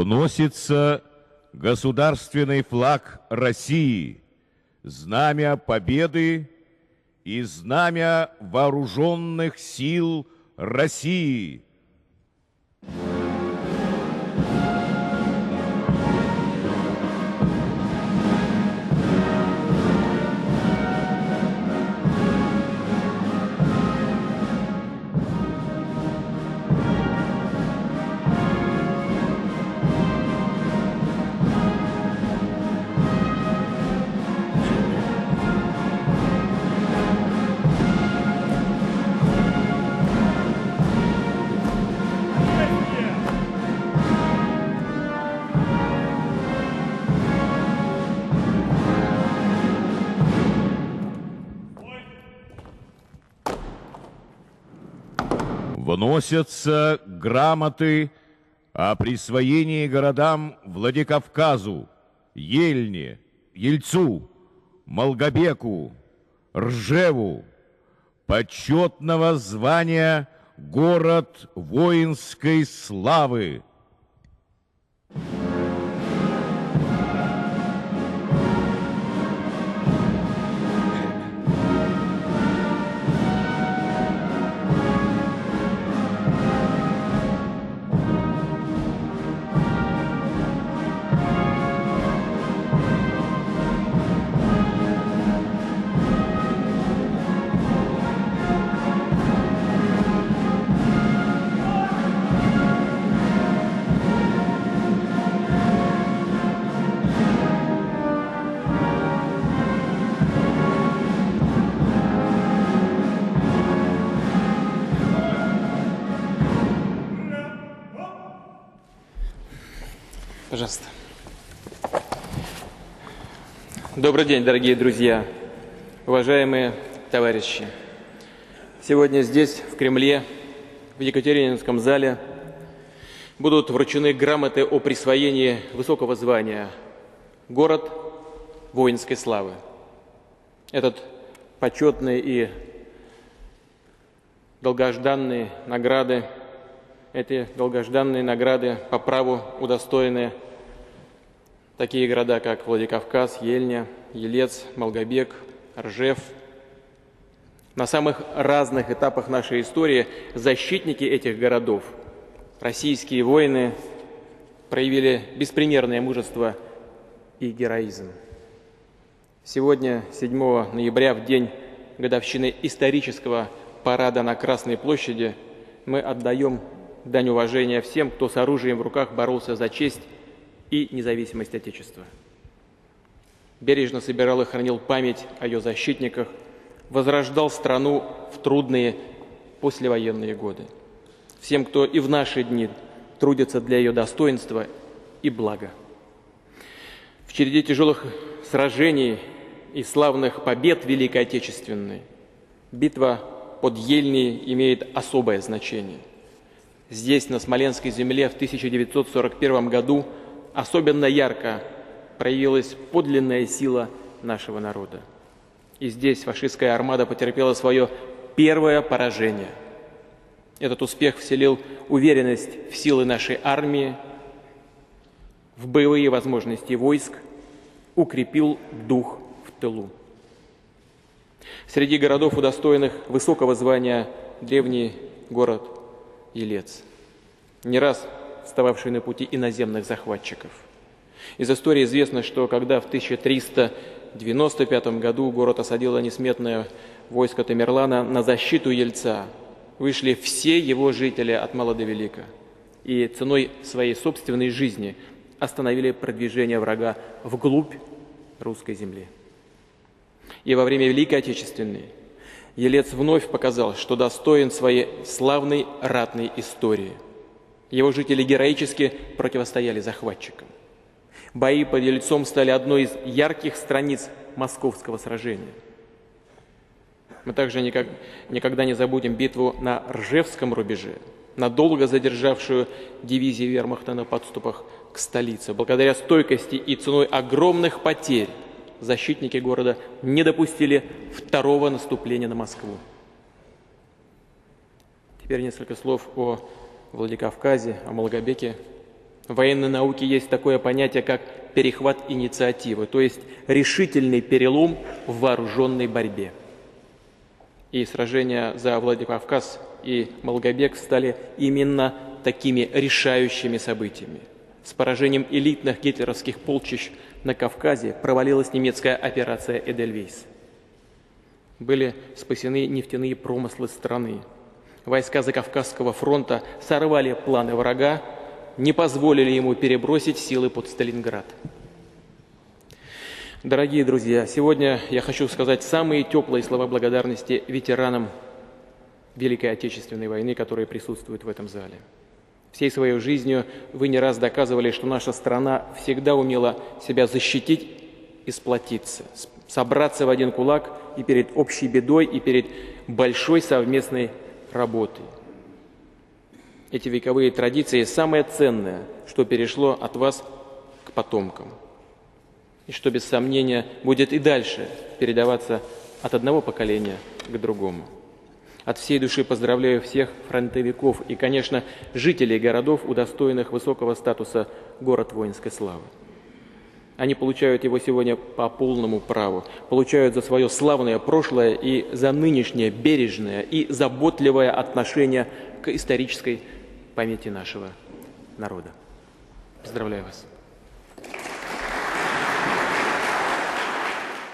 Вносится государственный флаг России, знамя Победы и знамя Вооруженных сил России. Вносятся грамоты о присвоении городам Владикавказу, Ельне, Ельцу, Малгобеку, Ржеву почетного звания «Город воинской славы». Пожалуйста. Добрый день, дорогие друзья, уважаемые товарищи. Сегодня здесь, в Кремле, в Екатерининском зале, будут вручены грамоты о присвоении высокого звания «Город воинской славы». Этот почетный и долгожданные награды, эти долгожданные награды по праву удостоены такие города, как Владикавказ, Ельня, Елец, Малгобек, Ржев. На самых разных этапах нашей истории защитники этих городов, российские воины, проявили беспримерное мужество и героизм. Сегодня, 7 ноября, в день годовщины исторического парада на Красной площади, мы отдаем дань уважения всем, кто с оружием в руках боролся за честь и независимость Отечества. Бережно собирал и хранил память о ее защитниках, возрождал страну в трудные послевоенные годы. Всем, кто и в наши дни трудится для ее достоинства и блага. В череде тяжелых сражений и славных побед Великой Отечественной битва под Ельней имеет особое значение. Здесь, на Смоленской земле, в 1941 году особенно ярко проявилась подлинная сила нашего народа. И здесь фашистская армада потерпела свое первое поражение. Этот успех вселил уверенность в силы нашей армии, в боевые возможности войск, укрепил дух в тылу. Среди городов, удостоенных высокого звания, древний город Елец, не раз встававший на пути иноземных захватчиков. Из истории известно, что когда в 1395 году город осадило несметное войско Тамерлана, на защиту Ельца вышли все его жители от мала до велика и ценой своей собственной жизни остановили продвижение врага вглубь русской земли. И во время Великой Отечественной Елец вновь показал, что достоин своей славной ратной истории. Его жители героически противостояли захватчикам. Бои под Ельцом стали одной из ярких страниц московского сражения. Мы также никогда не забудем битву на Ржевском рубеже, надолго задержавшую дивизии вермахта на подступах к столице. Благодаря стойкости и ценой огромных потерь защитники города не допустили второго наступления на Москву. Теперь несколько слов о Владикавказе, о Малгобеке В военной науке есть такое понятие, как перехват инициативы, то есть решительный перелом в вооруженной борьбе. И сражения за Владикавказ и Малгобек стали именно такими решающими событиями. С поражением элитных гитлеровских полчищ на Кавказе провалилась немецкая операция «Эдельвейс». Были спасены нефтяные промыслы страны. Войска Закавказского фронта сорвали планы врага, не позволили ему перебросить силы под Сталинград. Дорогие друзья, сегодня я хочу сказать самые теплые слова благодарности ветеранам Великой Отечественной войны, которые присутствуют в этом зале. Всей своей жизнью вы не раз доказывали, что наша страна всегда умела себя защитить и сплотиться, собраться в один кулак и перед общей бедой, и перед большой совместной работой. Эти вековые традиции – самое ценное, что перешло от вас к потомкам. И что, без сомнения, будет и дальше передаваться от одного поколения к другому. От всей души поздравляю всех фронтовиков и, конечно, жителей городов, удостоенных высокого статуса «Город воинской славы». Они получают его сегодня по полному праву, получают за свое славное прошлое и за нынешнее бережное и заботливое отношение к исторической памяти нашего народа. Поздравляю вас.